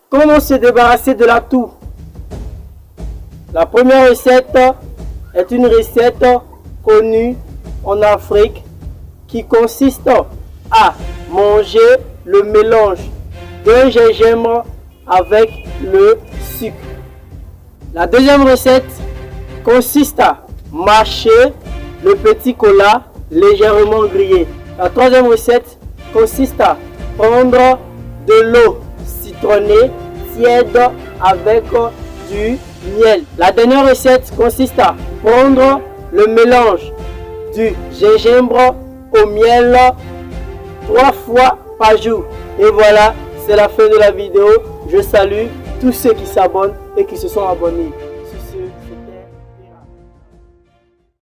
Comment se débarrasser de la toux? La première recette est une recette connue en Afrique qui consiste à manger le mélange d'un gingembre avec le sucre. La deuxième recette consiste à mâcher le petit cola légèrement grillé. La troisième recette consiste à prendre de l'eau citronnée tiède avec du miel. La dernière recette consiste à prendre le mélange du gingembre au miel 3 fois par jour. Et voilà, c'est la fin de la vidéo. Je salue tous ceux qui s'abonnent et qui se sont abonnés.